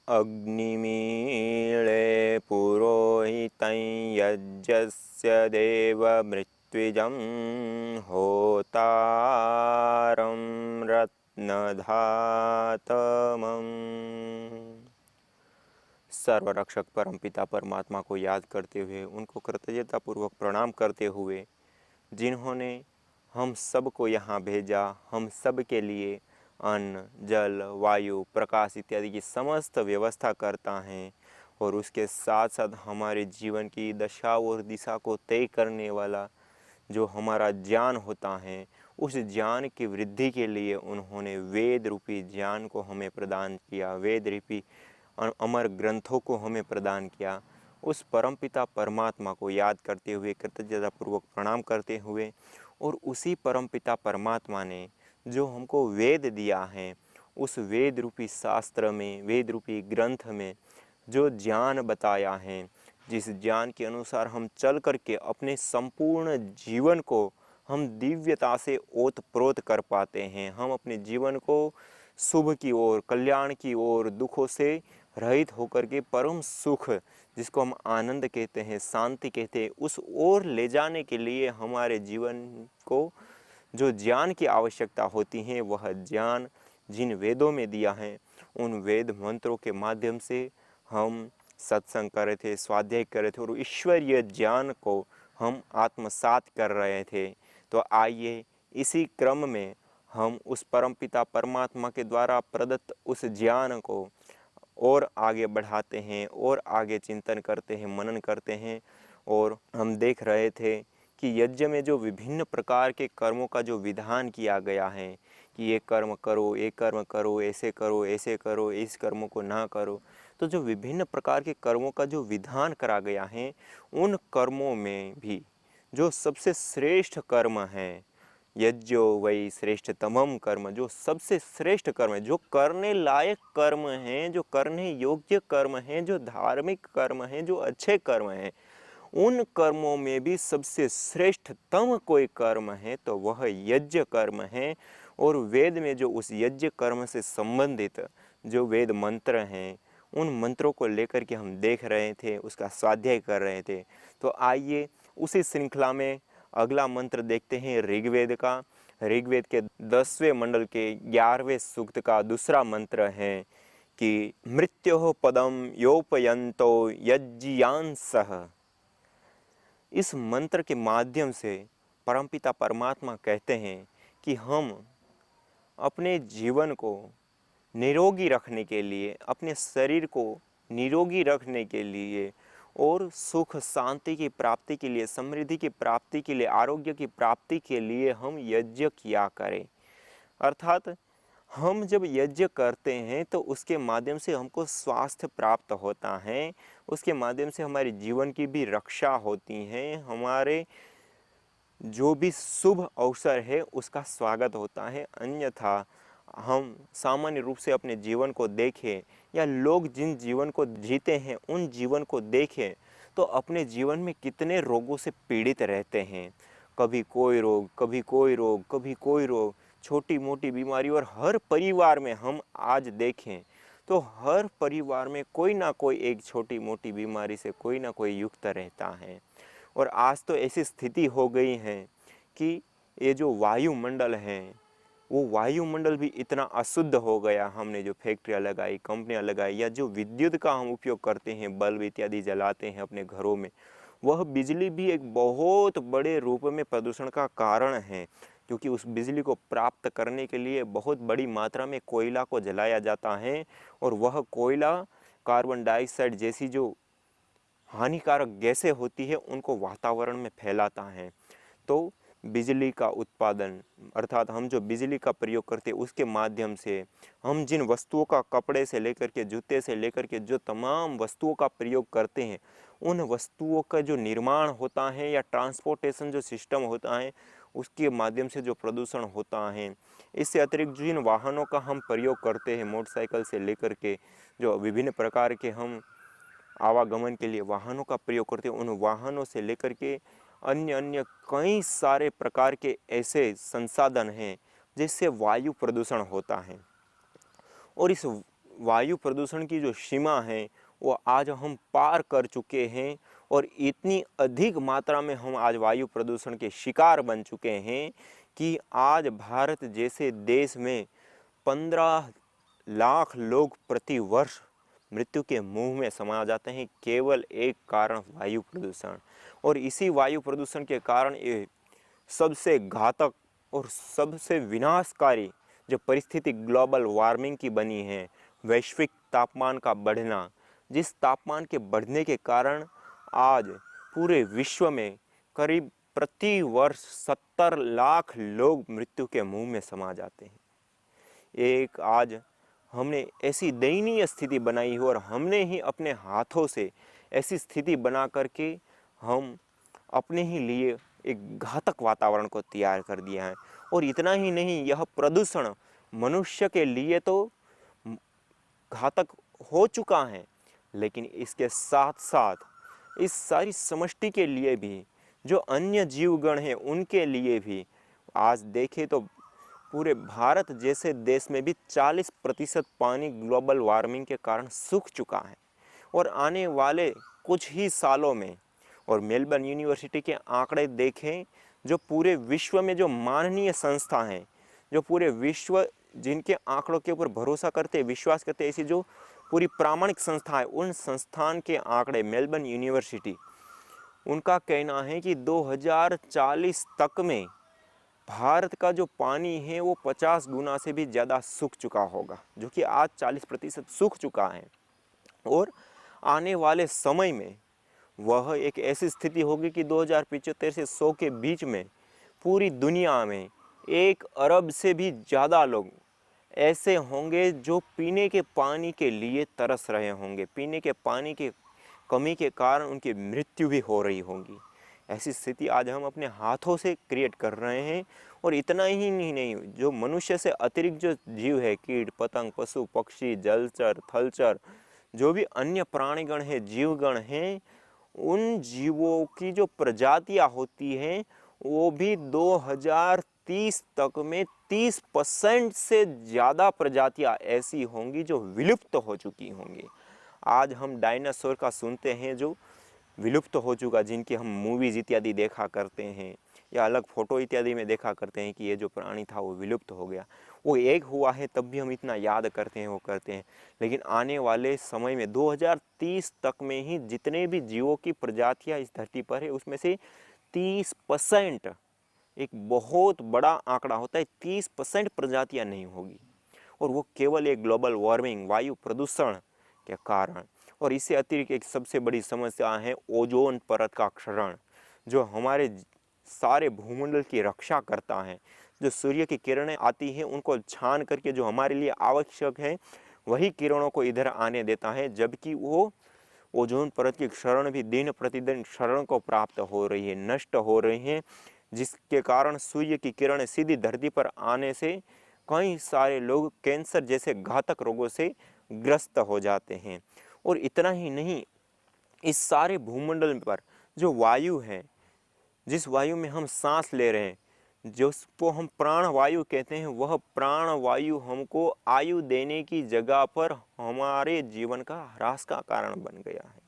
अग्निमीळे पुरोहितं यज्ञस्य देवमृत्विजं होतारं रत्नधातमम्। सर्वरक्षक परमपिता परमात्मा को याद करते हुए, उनको कृतज्ञतापूर्वक प्रणाम करते हुए, जिन्होंने हम सब को यहाँ भेजा, हम सब के लिए अन्न, जल, वायु, प्रकाश इत्यादि की समस्त व्यवस्था करता है और उसके साथ साथ हमारे जीवन की दशा और दिशा को तय करने वाला जो हमारा ज्ञान होता है, उस ज्ञान की वृद्धि के लिए उन्होंने वेद रूपी ज्ञान को हमें प्रदान किया, वेद रूपी अमर ग्रंथों को हमें प्रदान किया। उस परमपिता परमात्मा को याद करते हुए, कृतज्ञतापूर्वक प्रणाम करते हुए, और उसी परमपिता परमात्मा ने जो हमको वेद दिया है, उस वेद रूपी शास्त्र में, वेद रूपी ग्रंथ में जो ज्ञान बताया है, जिस ज्ञान के अनुसार हम चल करके अपने संपूर्ण जीवन को हम दिव्यता से ओतप्रोत कर पाते हैं, हम अपने जीवन को शुभ की ओर, कल्याण की ओर, दुखों से रहित होकर के परम सुख, जिसको हम आनंद कहते हैं, शांति कहते हैं, उस ओर ले जाने के लिए हमारे जीवन को जो ज्ञान की आवश्यकता होती है, वह ज्ञान जिन वेदों में दिया है, उन वेद मंत्रों के माध्यम से हम सत्संग कर रहे थे, स्वाध्याय कर रहे थे और ईश्वरीय ज्ञान को हम आत्मसात कर रहे थे। तो आइए इसी क्रम में हम उस परमपिता परमात्मा के द्वारा प्रदत्त उस ज्ञान को और आगे बढ़ाते हैं और आगे चिंतन करते हैं, मनन करते हैं। और हम देख रहे थे कि यज्ञ में जो विभिन्न प्रकार के कर्मों का जो विधान किया गया है कि ये कर्म करो, ये कर्म करो, ऐसे करो, ऐसे करो, इस कर्मों को ना करो, तो जो विभिन्न प्रकार के कर्मों का जो विधान करा गया है, उन कर्मों में भी जो सबसे श्रेष्ठ कर्म है, यज्ञो वै श्रेष्ठतमम कर्म, जो सबसे श्रेष्ठ कर्म है, जो करने लायक कर्म हैं, जो करने योग्य कर्म हैं, जो धार्मिक कर्म हैं, जो अच्छे कर्म हैं, उन कर्मों में भी सबसे श्रेष्ठतम कोई कर्म है तो वह यज्ञ कर्म है। और वेद में जो उस यज्ञ कर्म से संबंधित जो वेद मंत्र हैं, उन मंत्रों को लेकर के हम देख रहे थे, उसका स्वाध्याय कर रहे थे। तो आइए उसी श्रृंखला में अगला मंत्र देखते हैं ऋग्वेद का। ऋग्वेद के 10वें मंडल के 11वें सूक्त का दूसरा मंत्र है कि मृत्योः पदम योपयन्तो यज्ञियांसः। इस मंत्र के माध्यम से परमपिता परमात्मा कहते हैं कि हम अपने जीवन को निरोगी रखने के लिए, अपने शरीर को निरोगी रखने के लिए और सुख शांति की प्राप्ति के लिए, समृद्धि की प्राप्ति के लिए, आरोग्य की प्राप्ति के लिए हम यज्ञ किया करें। अर्थात हम जब यज्ञ करते हैं तो उसके माध्यम से हमको स्वास्थ्य प्राप्त होता है, उसके माध्यम से हमारे जीवन की भी रक्षा होती है, हमारे जो भी शुभ अवसर है उसका स्वागत होता है। अन्यथा हम सामान्य रूप से अपने जीवन को देखें या लोग जिन जीवन को जीते हैं उन जीवन को देखें तो अपने जीवन में कितने रोगों से पीड़ित रहते हैं। कभी कोई रोग, कभी कोई रोग, कभी कोई रोग, छोटी मोटी बीमारी। और हर परिवार में हम आज देखें तो हर परिवार में कोई ना कोई एक छोटी मोटी बीमारी से कोई ना कोई युक्त रहता है। और आज तो ऐसी स्थिति हो गई है कि ये जो वायुमंडल है, वो वायुमंडल भी इतना अशुद्ध हो गया। हमने जो फैक्ट्रियाँ लगाई, कंपनियाँ लगाई, या जो विद्युत का हम उपयोग करते हैं, बल्ब इत्यादि जलाते हैं अपने घरों में, वह बिजली भी एक बहुत बड़े रूप में प्रदूषण का कारण है। क्योंकि उस बिजली को प्राप्त करने के लिए बहुत बड़ी मात्रा में कोयला को जलाया जाता है और वह कोयला कार्बन डाइऑक्साइड जैसी जो हानिकारक गैसें होती है उनको वातावरण में फैलाता है। तो बिजली का उत्पादन, अर्थात हम जो बिजली का प्रयोग करते हैं उसके माध्यम से हम जिन वस्तुओं का, कपड़े से लेकर के जूते से लेकर के जो तमाम वस्तुओं का प्रयोग करते हैं, उन वस्तुओं का जो निर्माण होता है या ट्रांसपोर्टेशन जो सिस्टम होता है उसके माध्यम से जो प्रदूषण होता है। इससे अतिरिक्त जिन वाहनों का हम प्रयोग करते हैं, मोटरसाइकिल से लेकर के जो विभिन्न प्रकार के हम आवागमन के लिए वाहनों का प्रयोग करते हैं, उन वाहनों से लेकर के अन्य अन्य कई सारे प्रकार के ऐसे संसाधन हैं जिससे वायु प्रदूषण होता है। और इस वायु प्रदूषण की जो सीमा है वो आज हम पार कर चुके हैं और इतनी अधिक मात्रा में हम आज वायु प्रदूषण के शिकार बन चुके हैं कि आज भारत जैसे देश में 15 लाख लोग प्रति वर्ष मृत्यु के मुंह में समा जाते हैं, केवल एक कारण वायु प्रदूषण। और इसी वायु प्रदूषण के कारण ये सबसे घातक और सबसे विनाशकारी जो परिस्थिति ग्लोबल वार्मिंग की बनी है, वैश्विक तापमान का बढ़ना, जिस तापमान के बढ़ने के कारण आज पूरे विश्व में करीब प्रति वर्ष 70 लाख लोग मृत्यु के मुंह में समा जाते हैं। एक आज हमने ऐसी दयनीय स्थिति बनाई है और हमने ही अपने हाथों से ऐसी स्थिति बना करके हम अपने ही लिए एक घातक वातावरण को तैयार कर दिया है। और इतना ही नहीं, यह प्रदूषण मनुष्य के लिए तो घातक हो चुका है, लेकिन इसके साथ साथ इस सारी समष्टि के लिए भी, जो अन्य जीवगण हैं उनके लिए भी आज देखें तो पूरे भारत जैसे देश में भी 40% पानी ग्लोबल वार्मिंग के कारण सूख चुका है। और आने वाले कुछ ही सालों में, और मेलबर्न यूनिवर्सिटी के आंकड़े देखें, जो पूरे विश्व में जो माननीय संस्था हैं, जो पूरे विश्व जिनके आंकड़ों के ऊपर भरोसा करते, विश्वास करते, ऐसी जो पूरी प्रामाणिक संस्था है, उन संस्थान के आंकड़े, मेलबर्न यूनिवर्सिटी, उनका कहना है कि 2040 तक में भारत का जो पानी है वो 50 गुना से भी ज़्यादा सूख चुका होगा, जो कि आज 40% सूख चुका है। और आने वाले समय में वह एक ऐसी स्थिति होगी कि 2075 से 100 के बीच में पूरी दुनिया में 1 अरब से भी ज़्यादा लोग ऐसे होंगे जो पीने के पानी के लिए तरस रहे होंगे, पीने के पानी की कमी के कारण उनकी मृत्यु भी हो रही होगी। ऐसी स्थिति आज हम अपने हाथों से क्रिएट कर रहे हैं। और इतना ही नहीं, जो मनुष्य से अतिरिक्त जो जीव है, कीट पतंग, पशु पक्षी, जलचर, थलचर, जो भी अन्य प्राणीगण हैं, जीवगण हैं, उन जीवों की जो प्रजातियां होती हैं वो भी 2030 तक में 30% से ज़्यादा प्रजातियां ऐसी होंगी जो विलुप्त हो चुकी होंगी। आज हम डायनासोर का सुनते हैं जो विलुप्त हो चुका, जिनकी हम मूवीज़ इत्यादि देखा करते हैं या अलग फ़ोटो इत्यादि में देखा करते हैं कि ये जो प्राणी था वो विलुप्त हो गया, वो एक हुआ है तब भी हम इतना याद करते हैं, वो करते हैं। लेकिन आने वाले समय में 2030 तक में ही जितने भी जीवों की प्रजातियां इस धरती पर है उसमें से 30%, एक बहुत बड़ा आंकड़ा होता है, 30% प्रजातियां नहीं होगी। और वो केवल एक ग्लोबल वार्मिंग, वायु प्रदूषण के कारण। और इससे अतिरिक्त एक सबसे बड़ी समस्या है ओजोन परत का क्षरण, जो हमारे सारे भूमंडल की रक्षा करता है। जो सूर्य की किरणें आती हैं उनको छान करके जो हमारे लिए आवश्यक है वही किरणों को इधर आने देता है, जबकि वो ओजोन परत की क्षरण भी दिन प्रतिदिन क्षरण को प्राप्त हो रही है, नष्ट हो रही है, जिसके कारण सूर्य की किरणें सीधी धरती पर आने से कई सारे लोग कैंसर जैसे घातक रोगों से ग्रस्त हो जाते हैं। और इतना ही नहीं, इस सारे भूमंडल पर जो वायु है, जिस वायु में हम सांस ले रहे हैं, जिसको हम प्राण वायु कहते हैं, वह प्राण वायु हमको आयु देने की जगह पर हमारे जीवन का ह्रास का कारण बन गया है।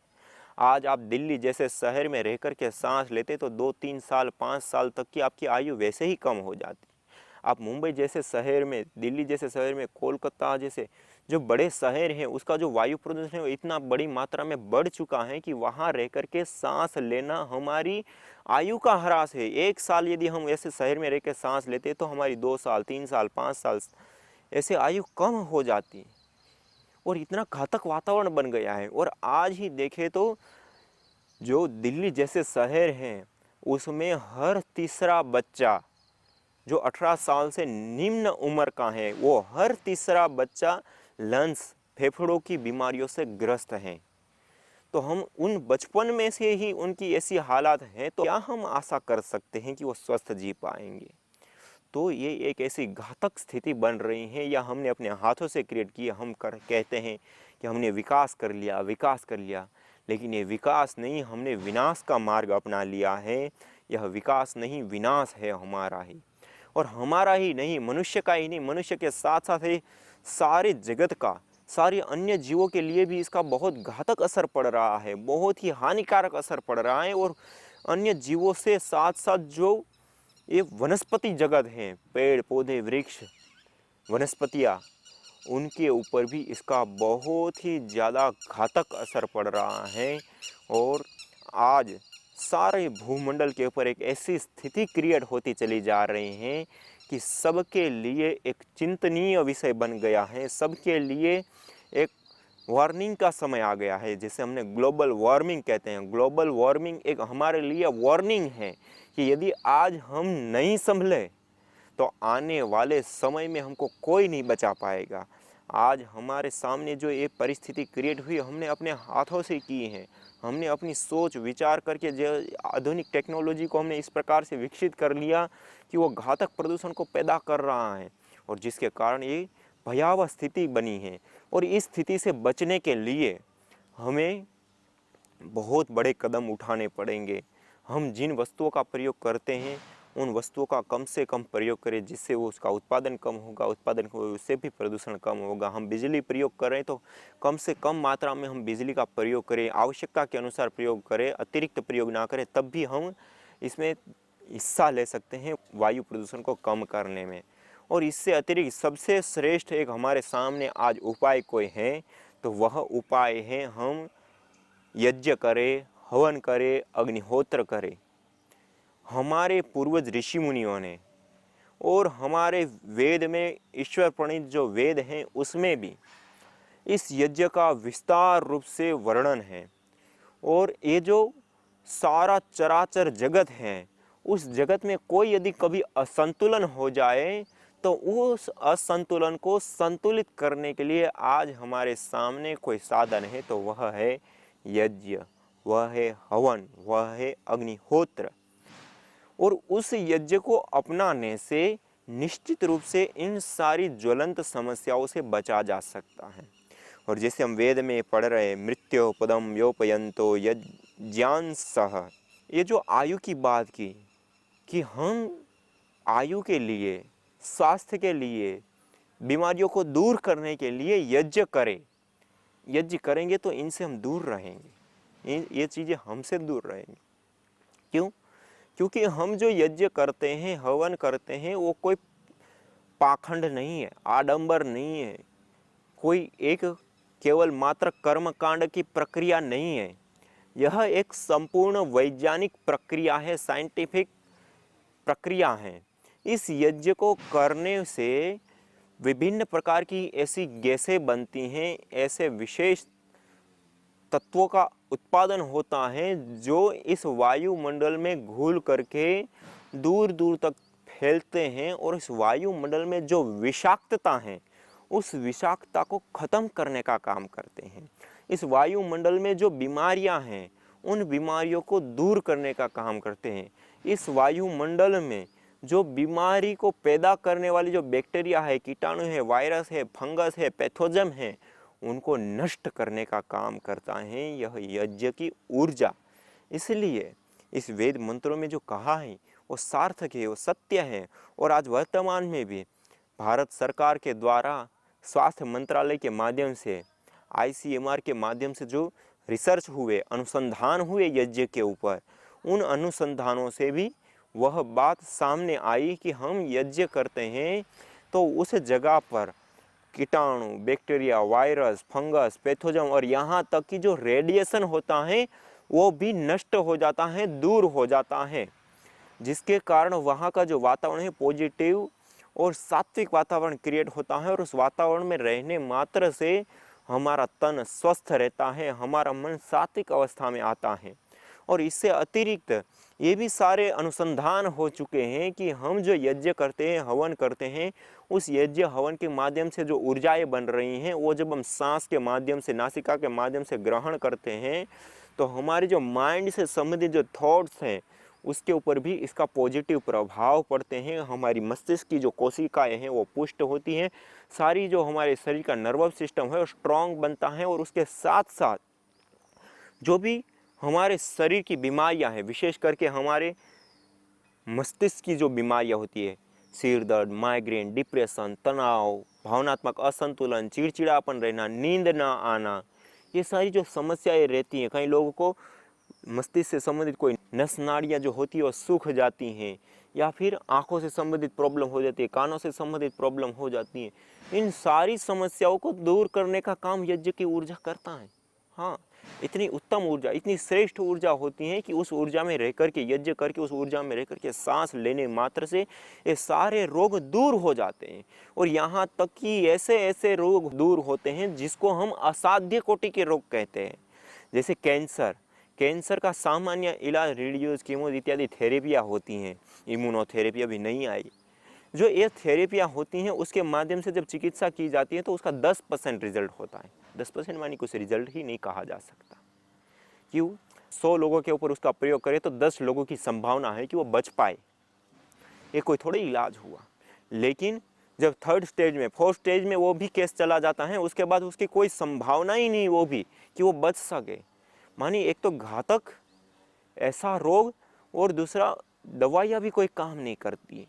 आज आप दिल्ली जैसे शहर में रह कर के सांस लेते तो 2-3 साल 5 साल तक की आपकी आयु वैसे ही कम हो जाती। आप मुंबई जैसे शहर में, दिल्ली जैसे शहर में, कोलकाता जैसे जो बड़े शहर हैं, उसका जो वायु प्रदूषण है वो इतना बड़ी मात्रा में बढ़ चुका है कि वहाँ रह कर के सांस लेना हमारी आयु का ह्रास है। 1 साल यदि हम ऐसे शहर में रह कर सांस लेते तो हमारी 2 साल 3 साल 5 साल ऐसे आयु कम हो जाती। और इतना घातक वातावरण बन गया है। और आज ही देखें तो जो दिल्ली जैसे शहर हैं उसमें हर तीसरा बच्चा जो 18 साल से निम्न उम्र का है, वो हर तीसरा बच्चा लंग्स, फेफड़ों की बीमारियों से ग्रस्त हैं। तो हम उन बचपन में से ही उनकी ऐसी हालात हैं, तो क्या हम आशा कर सकते हैं कि वो स्वस्थ जी पाएंगे? तो ये एक ऐसी घातक स्थिति बन रही है, या हमने अपने हाथों से क्रिएट किया। हम कहते हैं कि हमने विकास कर लिया, विकास कर लिया, लेकिन ये विकास नहीं, हमने विनाश का मार्ग अपना लिया है। यह विकास नहीं, विनाश है हमारा ही। और हमारा ही नहीं, मनुष्य का ही नहीं, मनुष्य के साथ साथ ही सारे जगत का, सारे अन्य जीवों के लिए भी इसका बहुत घातक असर पड़ रहा है, बहुत ही हानिकारक असर पड़ रहा है। और अन्य जीवों से साथ साथ जो ये वनस्पति जगत है, पेड़ पौधे वृक्ष वनस्पतियाँ, उनके ऊपर भी इसका बहुत ही ज़्यादा घातक असर पड़ रहा है। और आज सारे भूमंडल के ऊपर एक ऐसी स्थिति क्रिएट होती चली जा रही है कि सबके लिए एक चिंतनीय विषय बन गया है, सबके लिए एक वार्निंग का समय आ गया है, जिसे हमने ग्लोबल वार्मिंग कहते हैं। ग्लोबल वार्मिंग एक हमारे लिए वार्निंग है कि यदि आज हम नहीं संभले तो आने वाले समय में हमको कोई नहीं बचा पाएगा। आज हमारे सामने जो ये परिस्थिति क्रिएट हुई, हमने अपने हाथों से की है। हमने अपनी सोच विचार करके जो आधुनिक टेक्नोलॉजी को हमने इस प्रकार से विकसित कर लिया कि वो घातक प्रदूषण को पैदा कर रहा है, और जिसके कारण ये भयावह स्थिति बनी है। और इस स्थिति से बचने के लिए हमें बहुत बड़े कदम उठाने पड़ेंगे। हम जिन वस्तुओं का प्रयोग करते हैं उन वस्तुओं का कम से कम प्रयोग करें, जिससे वो उसका उत्पादन कम होगा, उत्पादन उससे भी प्रदूषण कम होगा। हम बिजली प्रयोग करें तो कम से कम मात्रा में हम बिजली का प्रयोग करें, आवश्यकता के अनुसार प्रयोग करें, अतिरिक्त प्रयोग ना करें, तब भी हम इसमें हिस्सा ले सकते हैं वायु प्रदूषण को कम करने में। और इससे अतिरिक्त सबसे श्रेष्ठ एक हमारे सामने आज उपाय कोई है तो वह उपाय है हम यज्ञ करें, हवन करें, अग्निहोत्र करें। हमारे पूर्वज ऋषि मुनियों ने और हमारे वेद में ईश्वर प्रणीत जो वेद हैं उसमें भी इस यज्ञ का विस्तार रूप से वर्णन है। और ये जो सारा चराचर जगत है, उस जगत में कोई यदि कभी असंतुलन हो जाए तो उस असंतुलन को संतुलित करने के लिए आज हमारे सामने कोई साधन है तो वह है यज्ञ, वह है हवन, वह है अग्निहोत्र। और उस यज्ञ को अपनाने से निश्चित रूप से इन सारी ज्वलंत समस्याओं से बचा जा सकता है। और जैसे हम वेद में पढ़ रहे मृत्यु पदम योपयंतो यज्ञांसः, ये जो आयु की बात की कि हम आयु के लिए, स्वास्थ्य के लिए, बीमारियों को दूर करने के लिए यज्ञ करें। यज्ञ करेंगे तो इनसे हम दूर रहेंगे, ये चीज़ें हमसे दूर रहेंगी। क्यों? क्योंकि हम जो यज्ञ करते हैं, हवन करते हैं, वो कोई पाखंड नहीं है, आडंबर नहीं है, कोई एक केवल मात्र कर्मकांड की प्रक्रिया नहीं है। यह एक संपूर्ण वैज्ञानिक प्रक्रिया है, साइंटिफिक प्रक्रिया है। इस यज्ञ को करने से विभिन्न प्रकार की ऐसी गैसें बनती हैं, ऐसे विशेष तत्वों का उत्पादन होता है जो इस वायुमंडल में घुल करके दूर दूर तक फैलते हैं। और इस वायुमंडल में जो विषाक्तता है, उस विषाक्तता को ख़त्म करने का काम करते हैं। इस वायुमंडल में जो बीमारियां हैं, उन बीमारियों को दूर करने का काम करते हैं। इस वायुमंडल में जो बीमारी को पैदा करने वाली जो बैक्टीरिया है, कीटाणु है, वायरस है, फंगस है, पैथोजन है, उनको नष्ट करने का काम करता है यह यज्ञ की ऊर्जा। इसलिए इस वेद मंत्रों में जो कहा है वो सार्थक है, वो सत्य है। और आज वर्तमान में भी भारत सरकार के द्वारा स्वास्थ्य मंत्रालय के माध्यम से, ICMR के माध्यम से जो रिसर्च हुए, अनुसंधान हुए यज्ञ के ऊपर, उन अनुसंधानों से भी वह बात सामने आई कि हम यज्ञ करते हैं तो उस जगह पर कीटाणु, बैक्टीरिया, वायरस, फंगस, पैथोजन और यहाँ तक कि जो रेडिएशन होता है वो भी नष्ट हो जाता है, दूर हो जाता है, जिसके कारण वहाँ का जो वातावरण है पॉजिटिव और सात्विक वातावरण क्रिएट होता है। और उस वातावरण में रहने मात्र से हमारा तन स्वस्थ रहता है, हमारा मन सात्विक अवस्था में आता है। और इससे अतिरिक्त ये भी सारे अनुसंधान हो चुके हैं कि हम जो यज्ञ करते हैं, हवन करते हैं, उस यज्ञ हवन के माध्यम से जो ऊर्जाएं बन रही हैं, वो जब हम सांस के माध्यम से, नासिका के माध्यम से ग्रहण करते हैं तो हमारे जो माइंड से संबंधित जो थॉट्स हैं उसके ऊपर भी इसका पॉजिटिव प्रभाव पड़ते हैं। हमारी मस्तिष्क की जो कोशिकाएं हैं वो पुष्ट होती हैं, सारी जो हमारे शरीर का नर्वस सिस्टम है वो स्ट्रॉन्ग बनता है। और उसके साथ साथ जो भी हमारे शरीर की बीमारियां हैं, विशेष करके हमारे मस्तिष्क की जो बीमारियां होती है, सिर दर्द, माइग्रेन, डिप्रेशन, तनाव, भावनात्मक असंतुलन, चिड़चिड़ापन रहना, नींद ना आना, ये सारी जो समस्याएं रहती हैं, कई लोगों को मस्तिष्क से संबंधित कोई नस नाड़ियाँ जो होती है वो सूख जाती हैं, या फिर आँखों से संबंधित प्रॉब्लम हो जाती है, कानों से संबंधित प्रॉब्लम हो जाती है। इन सारी समस्याओं को दूर करने का काम यज्ञ की ऊर्जा करता है। हाँ, इतनी उत्तम ऊर्जा, इतनी श्रेष्ठ ऊर्जा होती है कि उस ऊर्जा में रह करके, यज्ञ करके उस ऊर्जा में रह करके सांस लेने मात्र से ये सारे रोग दूर हो जाते हैं। और यहाँ तक कि ऐसे ऐसे रोग दूर होते हैं जिसको हम असाध्य कोटि के रोग कहते हैं, जैसे कैंसर। कैंसर का सामान्य इलाज रेडियोज, कीमो इत्यादि थेरेपियाँ होती हैं, इम्यूनोथेरेपी अभी नहीं आई। जो ये थेरेपियाँ होती हैं उसके माध्यम से जब चिकित्सा की जाती है तो उसका 10% रिजल्ट होता है। 10% मानी कुछ रिजल्ट ही नहीं कहा जा सकता। क्यों? 100 लोगों के ऊपर उसका प्रयोग करें तो 10 लोगों की संभावना है कि वो बच पाए। ये कोई थोड़ी इलाज हुआ। लेकिन जब 3rd स्टेज में, 4th स्टेज में वो भी केस चला जाता है, उसके बाद उसकी कोई संभावना ही नहीं वो भी कि वो बच सके। मानी एक तो घातक ऐसा रोग, और दूसरा दवाइयाँ भी कोई काम नहीं करती।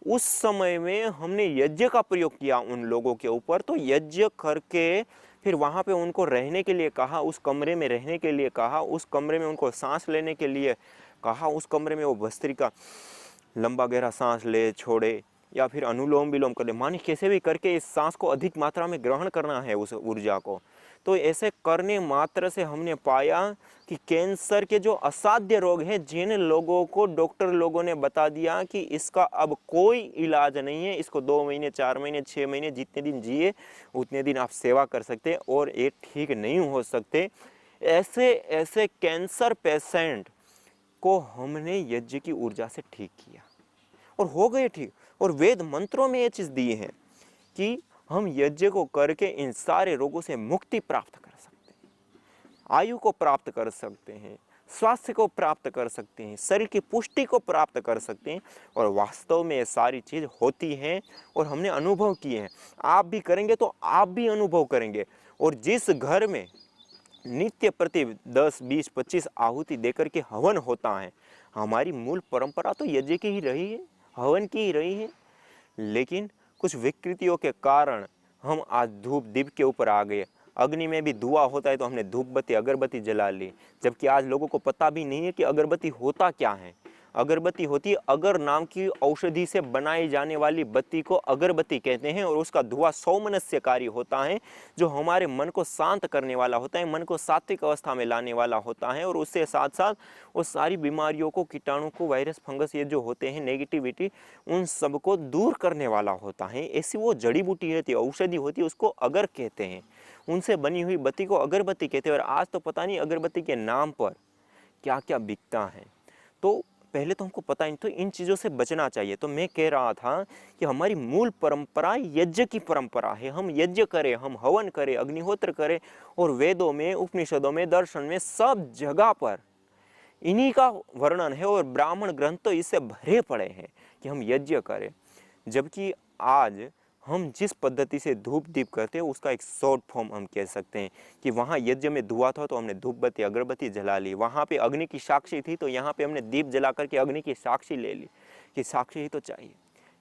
उस समय में हमने यज्ञ का प्रयोग किया उन लोगों के ऊपर, तो यज्ञ करके फिर वहाँ पे उनको रहने के लिए कहा, उस कमरे में रहने के लिए कहा, उस कमरे में उनको सांस लेने के लिए कहा, उस कमरे में वो भस्त्रिका लंबा गहरा सांस ले छोड़े या फिर अनुलोम विलोम कर ले, मानी कैसे भी करके इस सांस को अधिक मात्रा में ग्रहण करना है उस ऊर्जा को। तो ऐसे करने मात्र से हमने पाया कि कैंसर के जो असाध्य रोग हैं, जिन लोगों को डॉक्टर लोगों ने बता दिया कि इसका अब कोई इलाज नहीं है, इसको 2 महीने 4 महीने 6 महीने जितने दिन जिए उतने दिन आप सेवा कर सकते हैं और ये ठीक नहीं हो सकते, ऐसे ऐसे कैंसर पेशेंट को हमने यज्ञ की ऊर्जा से ठीक किया और हो गए ठीक। और वेद मंत्रों में ये चीज़ दी है कि हम यज्ञ को करके इन सारे रोगों से मुक्ति प्राप्त कर सकते हैं, आयु को प्राप्त कर सकते हैं, स्वास्थ्य को प्राप्त कर सकते हैं, शरीर की पुष्टि को प्राप्त कर सकते हैं। और वास्तव में ये सारी चीज़ होती हैं और हमने अनुभव किए हैं। आप भी करेंगे तो आप भी अनुभव करेंगे। और जिस घर में नित्य प्रति 10, 20, 25 आहुति देकर के हवन होता है, हमारी मूल परंपरा तो यज्ञ की ही रही है, हवन की ही रही है। लेकिन कुछ विकृतियों के कारण हम आज धूप दीप के ऊपर आ गए। अग्नि में भी धुआं होता है तो हमने धूप बत्ती अगरबत्ती जला ली, जबकि आज लोगों को पता भी नहीं है कि अगरबत्ती होता क्या है। अगरबत्ती होती है अगर नाम की औषधि से बनाई जाने वाली बत्ती को अगरबत्ती कहते हैं, और उसका धुआं सौमनस्यकारी होता है, जो हमारे मन को शांत करने वाला होता है, मन को सात्विक अवस्था में लाने वाला होता है, और उससे साथ साथ वो सारी बीमारियों को, कीटाणु को, वायरस फंगस ये जो होते हैं नेगेटिविटी, उन सबको दूर करने वाला होता है। ऐसी वो जड़ी बूटी होती है, औषधि होती है, उसको अगर कहते हैं। उनसे बनी हुई बत्ती को अगरबत्ती कहते हैं। और आज तो पता नहीं अगरबत्ती के नाम पर क्या क्या बिकता है। तो पहले तो हमको पता नहीं, तो इन चीज़ों से बचना चाहिए। तो मैं कह रहा था कि हमारी मूल परंपरा यज्ञ की परंपरा है। हम यज्ञ करें, हम हवन करें, अग्निहोत्र करें, और वेदों में, उपनिषदों में, दर्शन में, सब जगह पर इन्हीं का वर्णन है। और ब्राह्मण ग्रंथ तो इससे भरे पड़े हैं कि हम यज्ञ करें। जबकि आज हम जिस पद्धति से धूप दीप करते हैं उसका एक शॉर्ट फॉर्म हम कह सकते हैं कि वहाँ यज्ञ में धुआं था तो हमने धूप बत्ती अगरबत्ती जला ली, वहाँ पे अग्नि की साक्षी थी तो यहाँ पे हमने दीप जला करके अग्नि की साक्षी ले ली कि साक्षी ही तो चाहिए।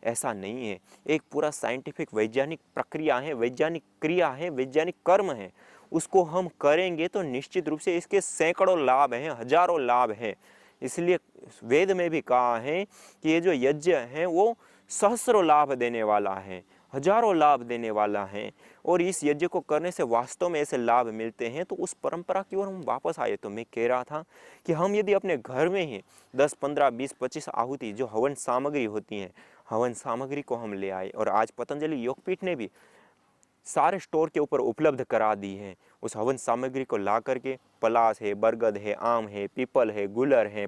ऐसा नहीं है। एक पूरा साइंटिफिक वैज्ञानिक प्रक्रिया है, वैज्ञानिक क्रिया है, वैज्ञानिक कर्म है। उसको हम करेंगे तो निश्चित रूप से इसके सैकड़ों लाभ हैं, हजारों लाभ हैं। इसलिए वेद में भी कहा है कि ये जो यज्ञ है वो सहस्रों लाभ देने वाला है, हजारों लाभ देने वाला है। और इस यज्ञ को करने से वास्तव में ऐसे लाभ मिलते हैं। तो उस परंपरा की ओर हम वापस आए। तो मैं कह रहा था कि हम यदि अपने घर में ही 10, 15, 20, 25 आहुति जो हवन सामग्री होती हैं, हवन सामग्री को हम ले आए। और आज पतंजलि योगपीठ ने भी सारे स्टोर के ऊपर उपलब्ध करा दी है। उस हवन सामग्री को ला करके, पलास है, बरगद है, आम है, पीपल है, गुलर है,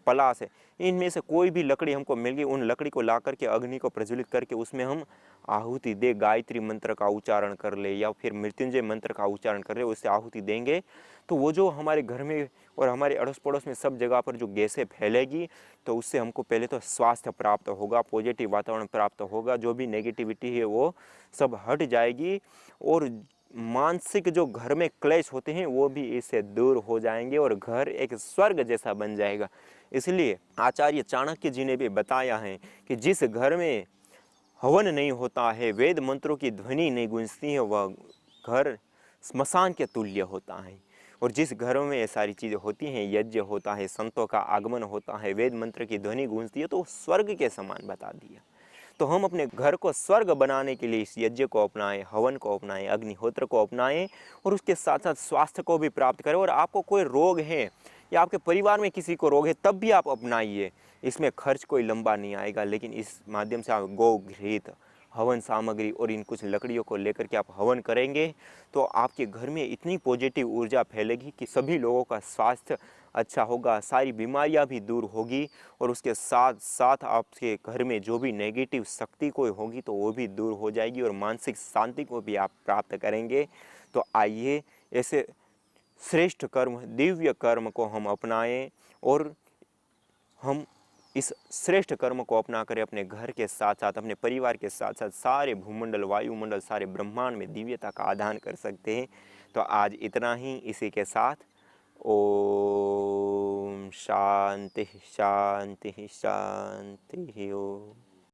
पलास है, इनमें से कोई भी लकड़ी हमको मिल गई, उन लकड़ी को ला करके अग्नि को प्रज्वलित करके उसमें हम आहुति दे, गायत्री मंत्र का उच्चारण कर ले या फिर मृत्युंजय मंत्र का उच्चारण कर ले, उससे आहुति देंगे तो वो जो हमारे घर में और हमारे अड़ोस पड़ोस में सब जगह पर जो गैसें फैलेगी तो उससे हमको पहले तो स्वास्थ्य प्राप्त होगा, पॉजिटिव वातावरण प्राप्त होगा, जो भी नेगेटिविटी है वो सब हट जाएगी। और मानसिक जो घर में क्लेश होते हैं वो भी इससे दूर हो जाएंगे और घर एक स्वर्ग जैसा बन जाएगा। इसलिए आचार्य चाणक्य जी ने भी बताया है कि जिस घर में हवन नहीं होता है, वेद मंत्रों की ध्वनि नहीं गूंजती है, वह घर स्मशान के तुल्य होता है। और जिस घरों में ये सारी चीज़ें होती हैं, यज्ञ होता है, संतों का आगमन होता है, वेद मंत्र की ध्वनि गूंजती है, तो वो स्वर्ग के समान बता दिया। तो हम अपने घर को स्वर्ग बनाने के लिए इस यज्ञ को अपनाएं, हवन को अपनाएं, अग्निहोत्र को अपनाएं, और उसके साथ साथ स्वास्थ्य को भी प्राप्त करें। और आपको कोई रोग है या आपके परिवार में किसी को रोग है, तब भी आप अपनाइए। इसमें खर्च कोई लंबा नहीं आएगा, लेकिन इस माध्यम से आप गौ घृत हवन सामग्री और इन कुछ लकड़ियों को लेकर के आप हवन करेंगे, तो आपके घर में इतनी पॉजिटिव ऊर्जा फैलेगी कि सभी लोगों का स्वास्थ्य अच्छा होगा, सारी बीमारियां भी दूर होगी, और उसके साथ साथ आपके घर में जो भी नेगेटिव शक्ति कोई होगी तो वो भी दूर हो जाएगी, और मानसिक शांति को भी आप प्राप्त करेंगे। तो आइए ऐसे श्रेष्ठ कर्म, दिव्य कर्म को हम अपनाएं, और हम इस श्रेष्ठ कर्म को अपना कर अपने घर के साथ साथ, अपने परिवार के साथ साथ सारे भूमंडल, वायुमंडल, सारे ब्रह्मांड में दिव्यता का आदान कर सकते हैं। तो आज इतना ही। इसी के साथ ओम शांति शांति शांति ओम।